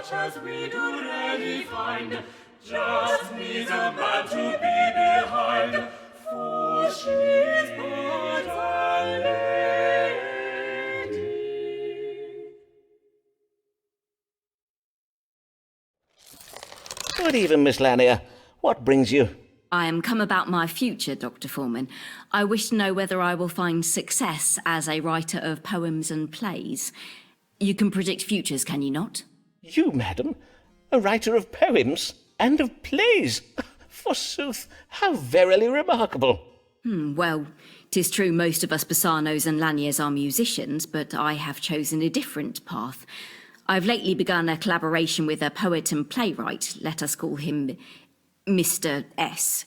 such as we do rarely find, just needs a man to be behind, for she's but a lady. Good evening, Miss Lanier. What brings you? I am come about my future, Dr. Foreman. I wish to know whether I will find success as a writer of poems and plays. You can predict futures, can you not? You, madam? A writer of poems and of plays? Forsooth, how verily remarkable! Well, 'tis true most of us Bassanos and Laniers are musicians, but I have chosen a different path. I've lately begun a collaboration with a poet and playwright, let us call him Mr. S.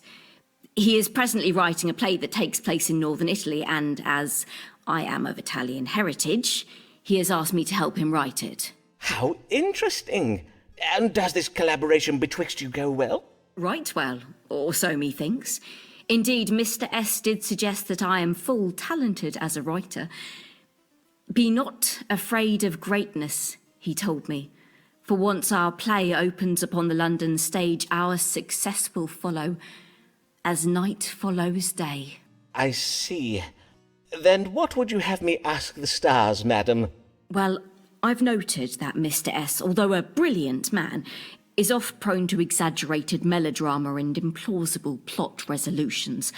He is presently writing a play that takes place in northern Italy, and as I am of Italian heritage, he has asked me to help him write it. How interesting! And does this collaboration betwixt you go well? Right well, or so methinks. Indeed, Mr. S did suggest that I am full talented as a writer. Be not afraid of greatness, he told me. For once our play opens upon the London stage, our success will follow, as night follows day. I see. Then what would you have me ask the stars, madam? Well, I've noted that Mr. S, although a brilliant man, is oft prone to exaggerated melodrama and implausible plot resolutions.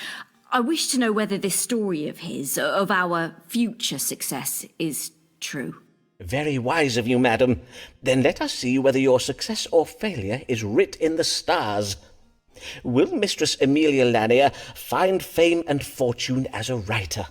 I wish to know whether this story of his, of our future success, is true. Very wise of you, madam. Then let us see whether your success or failure is writ in the stars. Will Mistress Amelia Lanier find fame and fortune as a writer?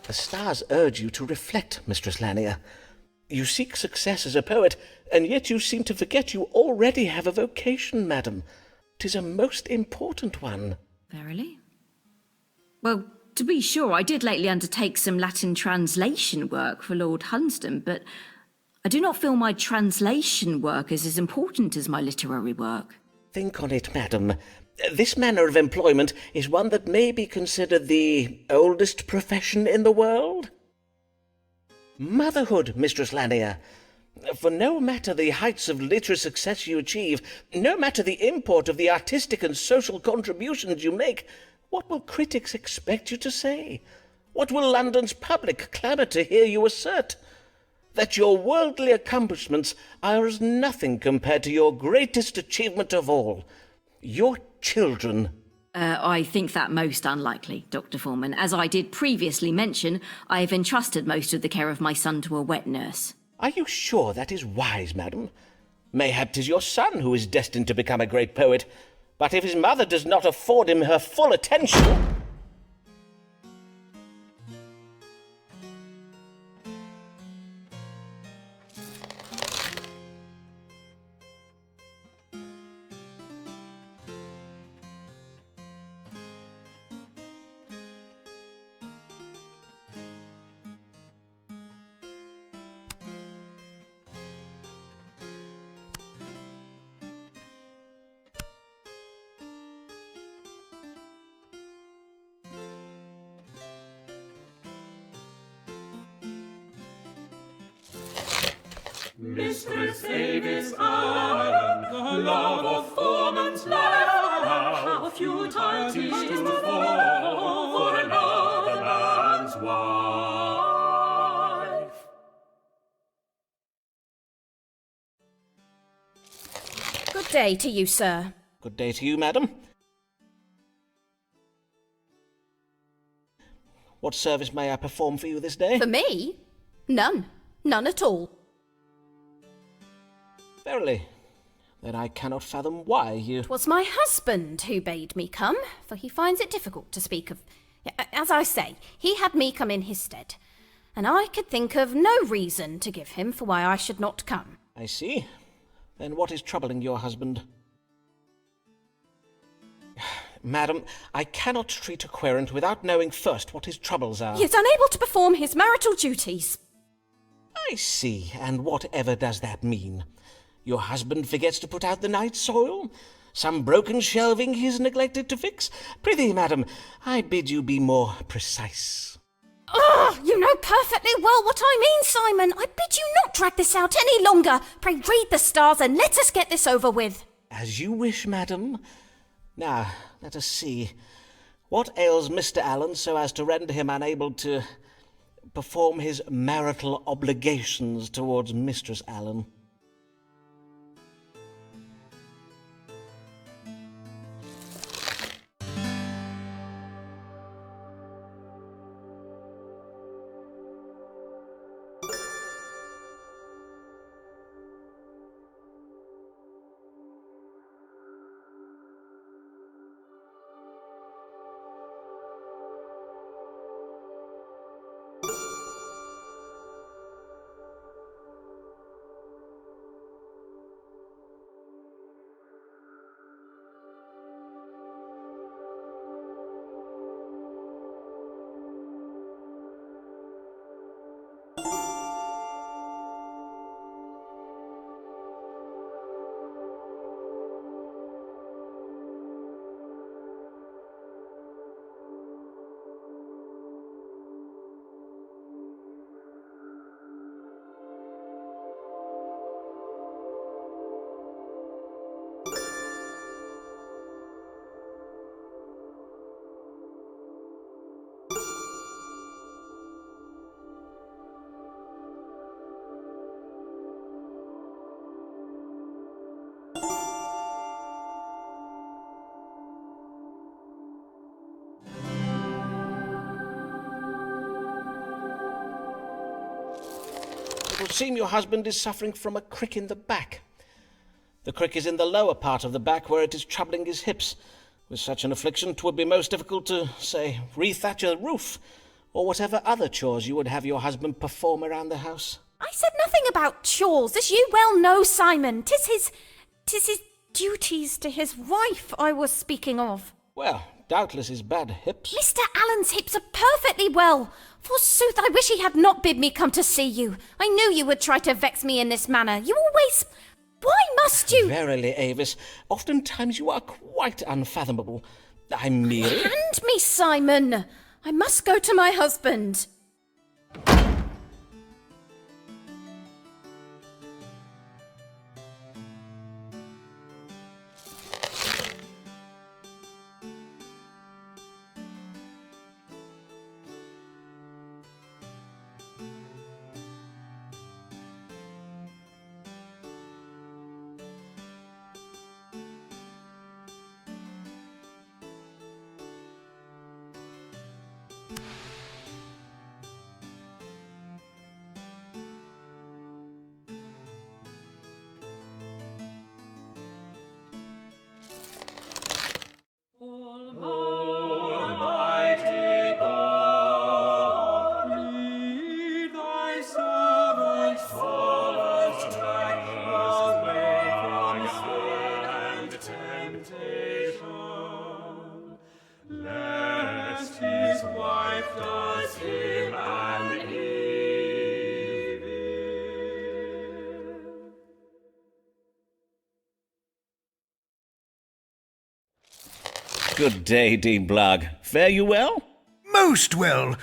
The stars urge you to reflect, Mistress Lanier. You seek success as a poet, and yet you seem to forget you already have a vocation, madam. 'Tis a most important one. Verily? Well, to be sure, I did lately undertake some Latin translation work for Lord Hunsdon, but I do not feel my translation work is as important as my literary work. Think on it, madam. This manner of employment is one that may be considered the oldest profession in the world. Motherhood, Mistress Lanier. For no matter the heights of literary success you achieve, no matter the import of the artistic and social contributions you make, what will critics expect you to say? What will London's public clamour to hear you assert? That your worldly accomplishments are as nothing compared to your greatest achievement of all, your children. I think that most unlikely, Dr. Foreman. As I did previously mention, I have entrusted most of the care of my son to a wet nurse. Are you sure that is wise, madam? Mayhap 'tis your son who is destined to become a great poet, but if his mother does not afford him her full attention... Mistress Davis Allen, the love of Foreman's life, how futile 'tis to fall for another man's wife. Good day to you, sir. Good day to you, madam. What service may I perform for you this day? For me? None. None at all. Verily, then I cannot fathom why you... 'Twas my husband who bade me come, for he finds it difficult to speak of... As I say, he had me come in his stead, and I could think of no reason to give him for why I should not come. I see. Then what is troubling your husband? Madam, I cannot treat a querent without knowing first what his troubles are. He is unable to perform his marital duties. I see, and whatever does that mean? Your husband forgets to put out the night soil? Some broken shelving he has neglected to fix? Prithee, madam, I bid you be more precise. Ah, you know perfectly well what I mean, Simon. I bid you not drag this out any longer. Pray read the stars and let us get this over with. As you wish, madam. Now, let us see. What ails Mr. Allen so as to render him unable to perform his marital obligations towards Mistress Allen? It would seem your husband is suffering from a crick in the back. The crick is in the lower part of the back where it is troubling his hips. With such an affliction, 'twould be most difficult to, say, re-thatch a roof, or whatever other chores you would have your husband perform around the house. I said nothing about chores, as you well know, Simon. 'Tis his duties to his wife I was speaking of. Well, doubtless his bad hips. Mr. Allen's hips are perfectly well. Forsooth, I wish he had not bid me come to see you. I knew you would try to vex me in this manner. You always... Why must must you Verily, Avis, oftentimes you are quite unfathomable. I'm merely... hand me, Simon? I must go to my husband. Almighty God, lead thy servant away from sin and temptation, lest his wife does him an evil. Good day, Dean Blague. Fare you well? Most well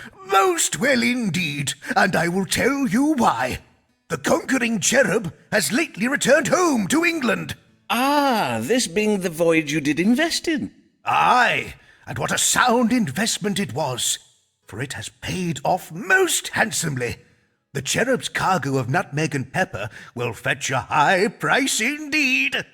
indeed, and I will tell you why. The conquering cherub has lately returned home to England. Ah, this being the voyage you did invest in. Aye, and what a sound investment it was, for it has paid off most handsomely. The cherub's cargo of nutmeg and pepper will fetch a high price indeed.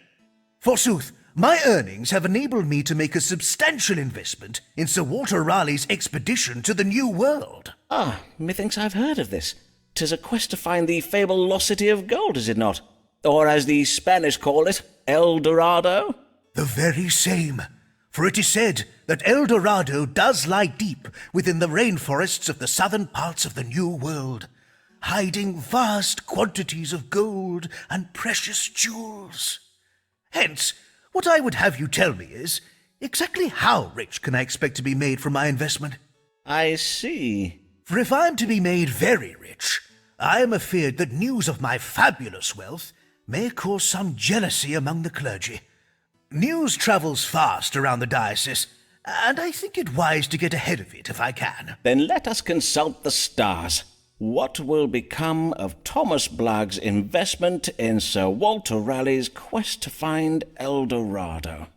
Forsooth, my earnings have enabled me to make a substantial investment in Sir Walter Raleigh's expedition to the New World. Ah, methinks I've heard of this. 'Tis a quest to find the fabled lost city of gold, is it not? Or as the Spanish call it, El Dorado? The very same, for it is said that El Dorado does lie deep within the rainforests of the southern parts of the New World, hiding vast quantities of gold and precious jewels. Hence, what I would have you tell me is, exactly how rich can I expect to be made from my investment? I see. For if I am to be made very rich, I am afeard that news of my fabulous wealth may cause some jealousy among the clergy. News travels fast around the diocese, and I think it wise to get ahead of it if I can. Then let us consult the stars. What will become of Thomas Blague's investment in Sir Walter Raleigh's quest to find El Dorado?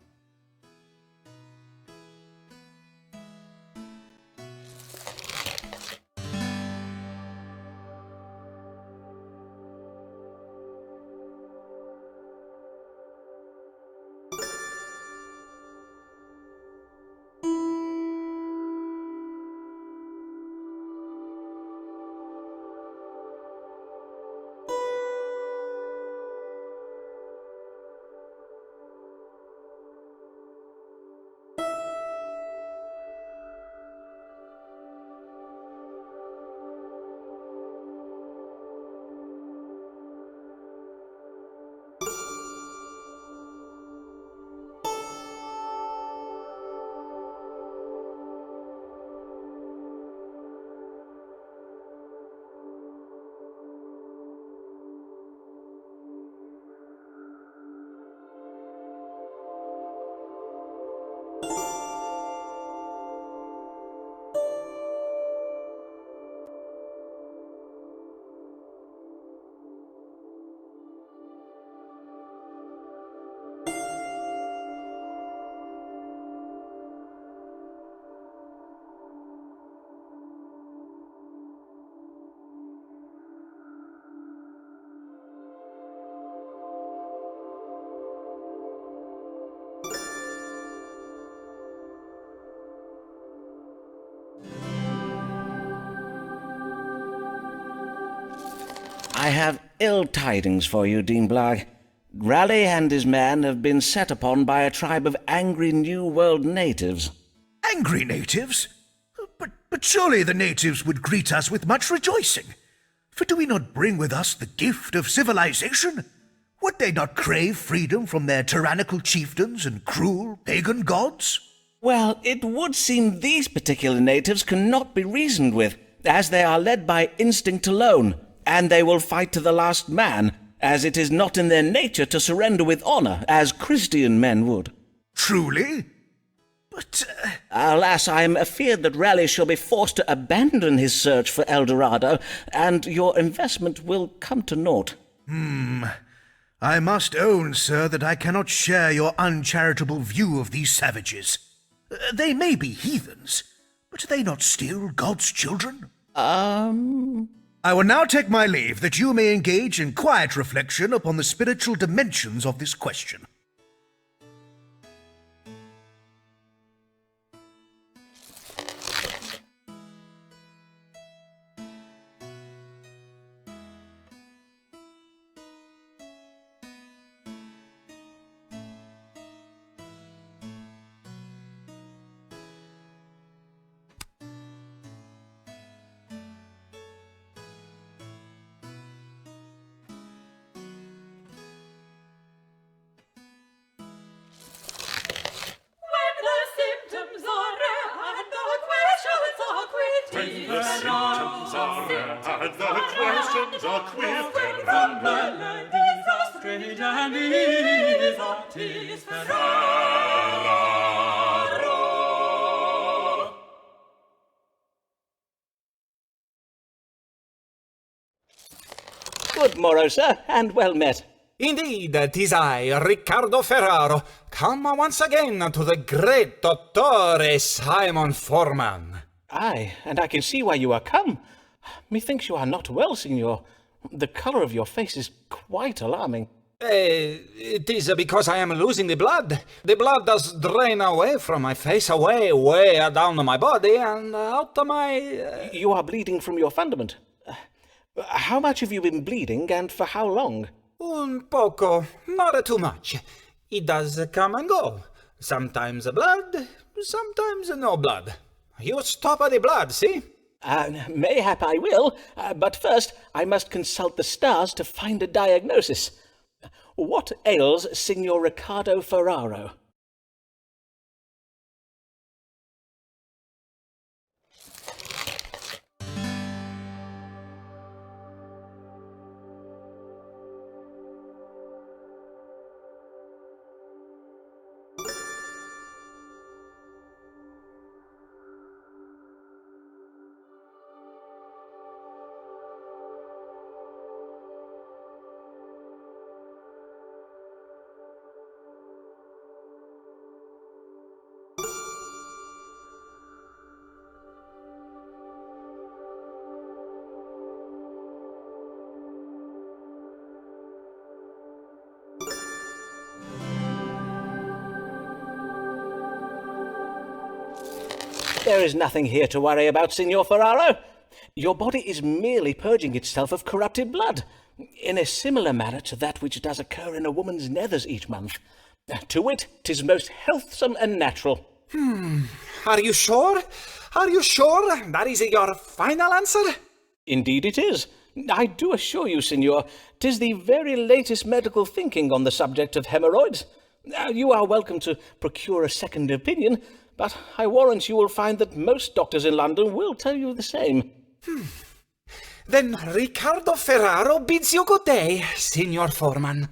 I have ill tidings for you, Dean Blague. Raleigh and his men have been set upon by a tribe of angry New World natives. Angry natives? But surely the natives would greet us with much rejoicing. For do we not bring with us the gift of civilization? Would they not crave freedom from their tyrannical chieftains and cruel pagan gods? Well, it would seem these particular natives cannot be reasoned with, as they are led by instinct alone, and they will fight to the last man, as it is not in their nature to surrender with honour, as Christian men would. Truly? But, Alas, I am afeard that Raleigh shall be forced to abandon his search for El Dorado, and your investment will come to naught. I must own, sir, that I cannot share your uncharitable view of these savages. They may be heathens, but are they not still God's children? I will now take my leave, that you may engage in quiet reflection upon the spiritual dimensions of this question. When the symptoms are rare and the questions are quick, When the symptoms are rare and the questions are quick, when from the landings are strange and is Good morrow, sir, and well met. Indeed, 'tis I, Riccardo Ferraro, come once again to the great Dottore Simon Forman. Aye, and I can see why you are come. Methinks you are not well, signor. The colour of your face is quite alarming. It is because I am losing the blood. The blood does drain away from my face, away down my body, and out of my... You are bleeding from your fundament. How much have you been bleeding, and for how long? Un poco, not too much. It does come and go. Sometimes blood, sometimes no blood. You stop the blood, see? Mayhap I will, but first I must consult the stars to find a diagnosis. What ails Signor Riccardo Ferraro? There is nothing here to worry about, Signor Ferraro. Your body is merely purging itself of corrupted blood, in a similar manner to that which does occur in a woman's nethers each month. To wit, 'tis most healthsome and natural. Are you sure? Are you sure that is your final answer? Indeed it is. I do assure you, Signor, 'tis the very latest medical thinking on the subject of hemorrhoids. You are welcome to procure a second opinion, but I warrant you will find that most doctors in London will tell you the same. Then Riccardo Ferraro bids you good day, Signor Foreman.